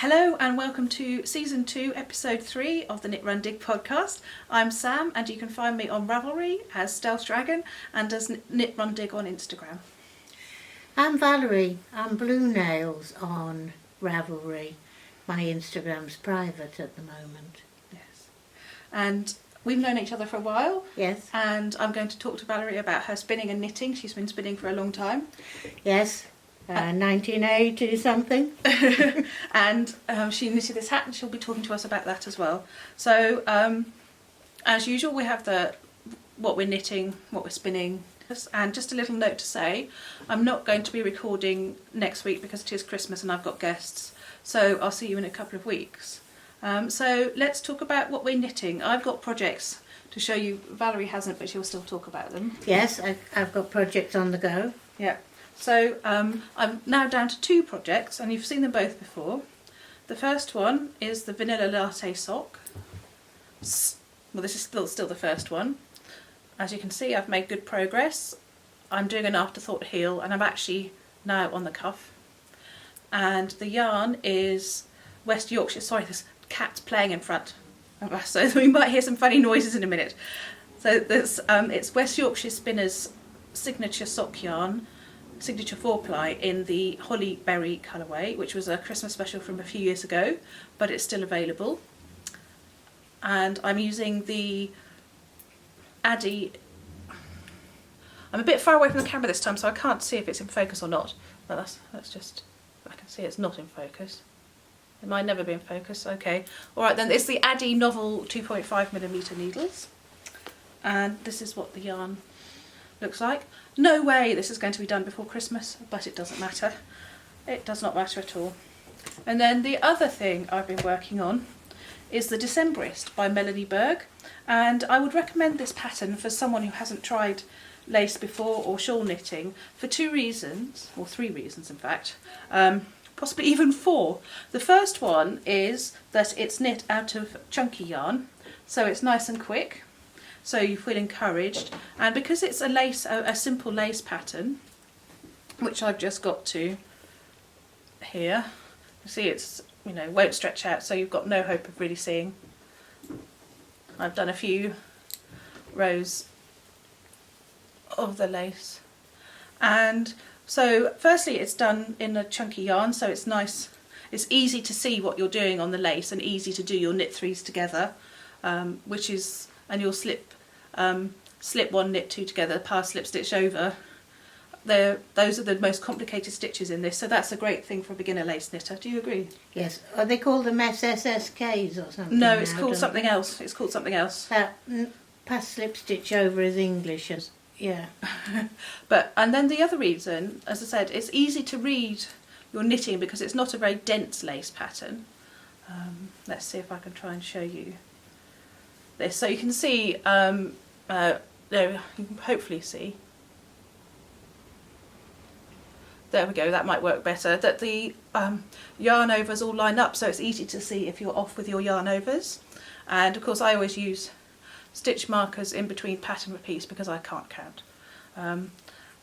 Hello and welcome to Season 2, Episode 3 of the Knit Run Dig podcast. I'm Sam and you can find me on Ravelry as Stealth Dragon and as Knit Run Dig on Instagram. I'm Valerie. I'm Blue Nails on Ravelry. My Instagram's private at the moment. Yes. And we've known each other for a while. Yes. And I'm going to talk to Valerie about her spinning and knitting. She's been spinning for a long time. Yes. 1980 something. And she knitted this hat and she'll be talking to us about that as well. So as usual we have what we're knitting, what we're spinning, and just a little note to say I'm not going to be recording next week because it is Christmas and I've got guests, so I'll see you in a couple of weeks. So let's talk about what we're knitting. I've got projects to show you. Valerie hasn't, but she'll still talk about them. Yes, I've got projects on the go. Yeah. So I'm now down to 2 projects and you've seen them both before. The first one is the vanilla latte sock. Well, this is still the first one. As you can see, I've made good progress. I'm doing an afterthought heel and I'm actually now on the cuff. And the yarn is West Yorkshire. Sorry, there's cats playing in front of us, so we might hear some funny noises in a minute. So it's West Yorkshire Spinners signature sock yarn. Signature 4-ply in the Holly Berry colourway, which was a Christmas special from a few years ago, but it's still available. And I'm using the Addy. I'm a bit far away from the camera this time, so I can't see if it's in focus or not. But that's just, I can see it's not in focus. It might never be in focus. Okay. All right then. It's the Addy Novel 2.5mm needles, and this is what the yarn looks like. No way this is going to be done before Christmas, but it doesn't matter. It does not matter at all. And then the other thing I've been working on is the Decemberist by Melanie Berg, and I would recommend this pattern for someone who hasn't tried lace before or shawl knitting for 2 reasons, or 3 reasons in fact, possibly even 4. The first one is that it's knit out of chunky yarn, so it's nice and quick. So you feel encouraged, and because it's a simple lace pattern, which I've just got to here, you see it's, won't stretch out, so you've got no hope of really seeing. I've done a few rows of the lace, and so firstly it's done in a chunky yarn, so it's nice, it's easy to see what you're doing on the lace and easy to do your knit threes together, and you'll slip 1, knit 2 together, pass slip stitch over. Those are the most complicated stitches in this, so that's a great thing for a beginner lace knitter. Do you agree? Yes. Are they called them SSSKs or something? No, it's called something else. It's called something else. Pass slip stitch over is English, yeah. And then the other reason, as I said, it's easy to read your knitting because it's not a very dense lace pattern. Let's see if I can try and show you this. So you can see, there, you can hopefully see. There we go, that might work better. That the yarn overs all line up, so it's easy to see if you're off with your yarn overs. And of course I always use stitch markers in between pattern repeats because I can't count. And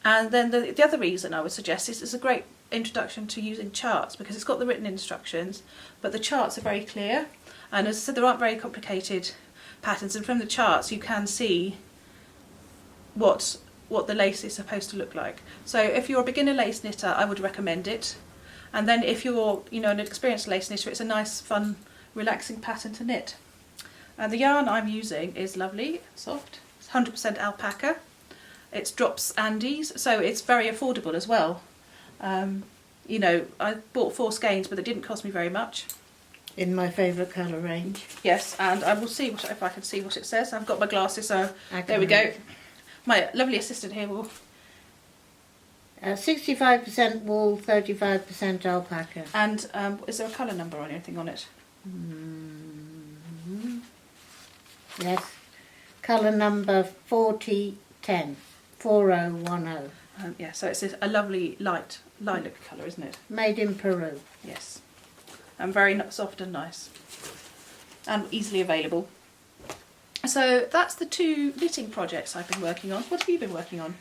then the other reason I would suggest is it's a great introduction to using charts because it's got the written instructions, but the charts are very clear. And as I said, there aren't very complicated patterns, and from the charts you can see what the lace is supposed to look like. So if you're a beginner lace knitter, I would recommend it. And then if you're an experienced lace knitter, it's a nice, fun, relaxing pattern to knit. And the yarn I'm using is lovely, soft. It's 100% alpaca. It's Drops Andes, so it's very affordable as well. I bought 4 skeins, but it didn't cost me very much. In my favourite colour range. Yes, and I will see if I can see what it says. I've got my glasses, so there we go. My lovely assistant here will. 65% wool, 35% alpaca. And is there a colour number or anything on it? Yes. Colour number 4010. 4010. Yeah, so it's a lovely light lilac colour, isn't it? Made in Peru. Yes. And very soft and nice. And easily available. So that's the 2 knitting projects I've been working on. What have you been working on?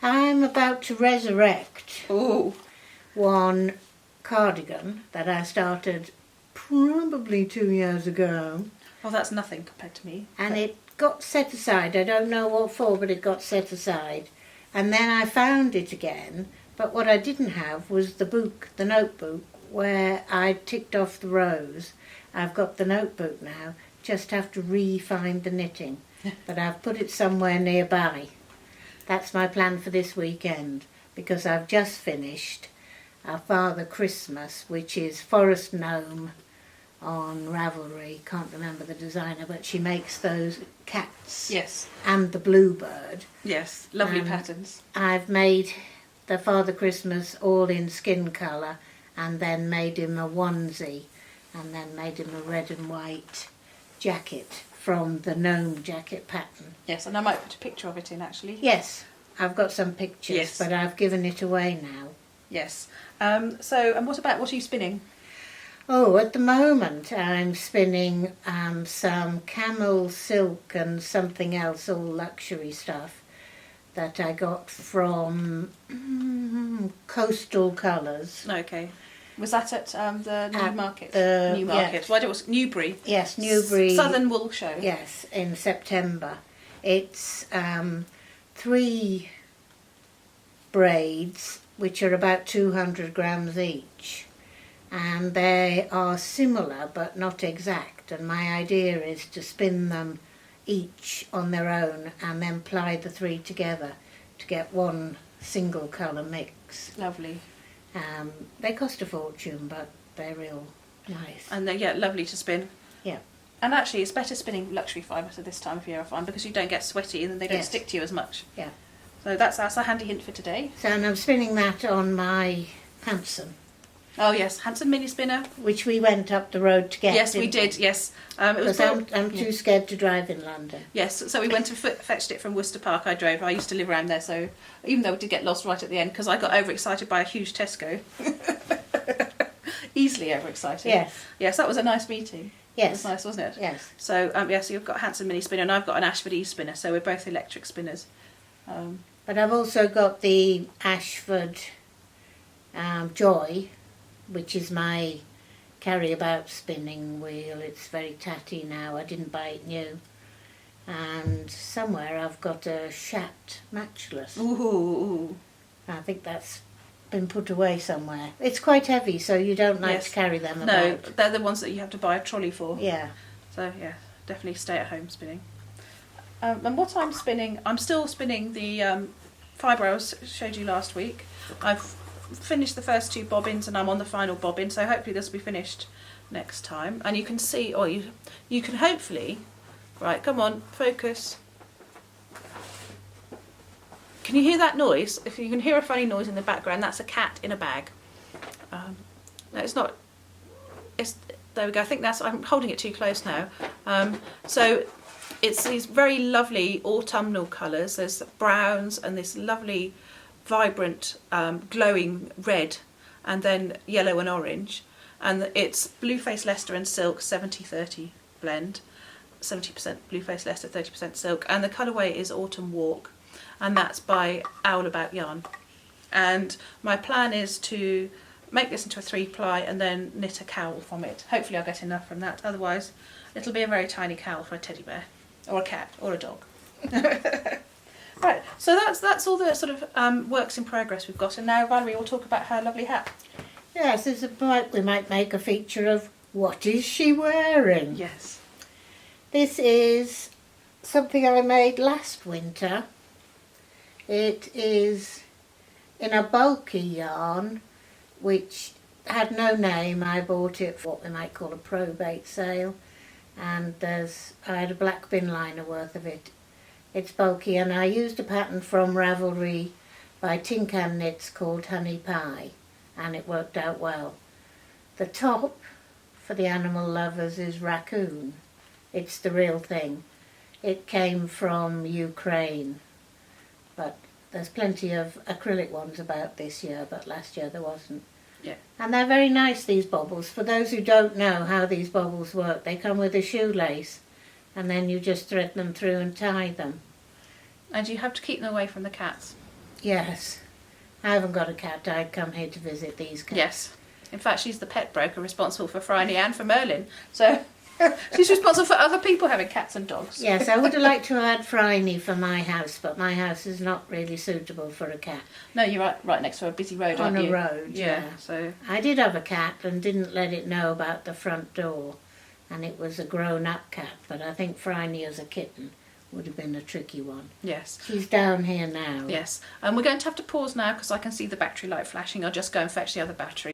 I'm about to resurrect Oh, one cardigan that I started probably 2 years ago. Oh, that's nothing compared to me. And it got set aside. I don't know what for, but it got set aside. And then I found it again. But what I didn't have was the book, the notebook, where I ticked off the rows. I've got the notebook now. Just have to re-find the knitting. But I've put it somewhere nearby. That's my plan for this weekend, because I've just finished Our Father Christmas, which is Forest Gnome on Ravelry. Can't remember the designer, but she makes those cats. Yes. And the bluebird. Yes, lovely patterns. I've made the Father Christmas all in skin colour, and then made him a onesie, and then made him a red and white jacket from the gnome jacket pattern. Yes, and I might put a picture of it in actually. Yes, I've got some pictures, Yes. but I've given it away now. Yes. And what are you spinning? Oh, at the moment I'm spinning some camel silk and something else, all luxury stuff, that I got from Coastal Colours. Okay. Was that at the New At Market? the- New Market. yes. Well, it was Newbury. Yes, Newbury. Southern Wool Show. Yes, in September. It's 3 braids, which are about 200 grams each. And they are similar but not exact. And my idea is to spin them each on their own and then ply the 3 together to get one single colour mix. Lovely. They cost a fortune, but they're real nice. And they're lovely to spin. Yeah. And actually, it's better spinning luxury fibres at this time of year, I find, because you don't get sweaty and they don't Yes. stick to you as much. Yeah. So that's a handy hint for today. So and I'm spinning that on my Hanson, Oh yes, Hanson mini spinner. which we went up the road to get. Yes, we didn't did. Yes, it was. Because I'm yeah. too scared to drive in London. Yes, so we went and fetched it from Worcester Park. I drove. I used to live around there, so even though we did get lost right at the end because I got overexcited by a huge Tesco. Easily overexcited. Yes. Yes, that was a nice meeting. It was Yes. nice, wasn't it? Yes. So so you've got a Hanson mini spinner and I've got an Ashford E spinner. So we're both electric spinners. But I've also got the Ashford Joy, which is my carry-about spinning wheel. It's very tatty now. I didn't buy it new. And somewhere I've got a Shat matchless. Ooh. I think that's been put away somewhere. It's quite heavy, so you don't like Yes. to carry them No, about. they're the ones that you have to buy a trolley for. Yeah. So yeah, definitely stay at home spinning. And what I'm spinning, I'm still spinning the fibre I showed you last week. I've finished the first 2 bobbins and I'm on the final bobbin, so hopefully this will be finished next time. And you can see, or you can hopefully, right, come on, focus. Can you hear that noise? If you can hear a funny noise in the background, that's a cat in a bag. No, it's not. There we go. I think I'm holding it too close now. So it's these very lovely autumnal colours. There's browns and this lovely, vibrant, glowing red, and then yellow and orange. And it's Blueface Leicester and silk 70-30 blend. 70% Blueface Leicester, 30% silk. And the colourway is Autumn Walk. And that's by Owl About Yarn. And my plan is to make this into a 3-ply and then knit a cowl from it. Hopefully I'll get enough from that, otherwise it'll be a very tiny cowl for a teddy bear or a cat or a dog. Right, so that's all the sort of works in progress we've got, and now Valerie will talk about her lovely hat. Yes, we might make a feature of what is she wearing. Yes. This is something I made last winter. It is in a bulky yarn which had no name. I bought it for what we might call a probate sale, and I had a black bin liner worth of it. It's bulky, and I used a pattern from Ravelry by Tin Can Knits called HoneyPie, and it worked out well. The top for the animal lovers is raccoon. It's the real thing. It came from Ukraine, but there's plenty of acrylic ones about this year, but last year there wasn't. Yeah. And they're very nice, these bobbles. For those who don't know how these bobbles work, they come with a shoelace, and then you just thread them through and tie them. And you have to keep them away from the cats. Yes. I haven't got a cat. I'd come here to visit these cats. Yes. In fact, she's the pet broker responsible for Phryne and for Merlin. So she's responsible for other people having cats and dogs. Yes, I would have liked to have had Phryne for my house, but my house is not really suitable for a cat. No, you're right next to a busy road, On aren't a you? road, yeah. So I did have a cat and didn't let it know about the front door, and it was a grown-up cat, but I think Phryne as a kitten would have been a tricky one. yes. She's down here now. Yes. And we're going to have to pause now because I can see the battery light flashing. I'll just go and fetch the other battery.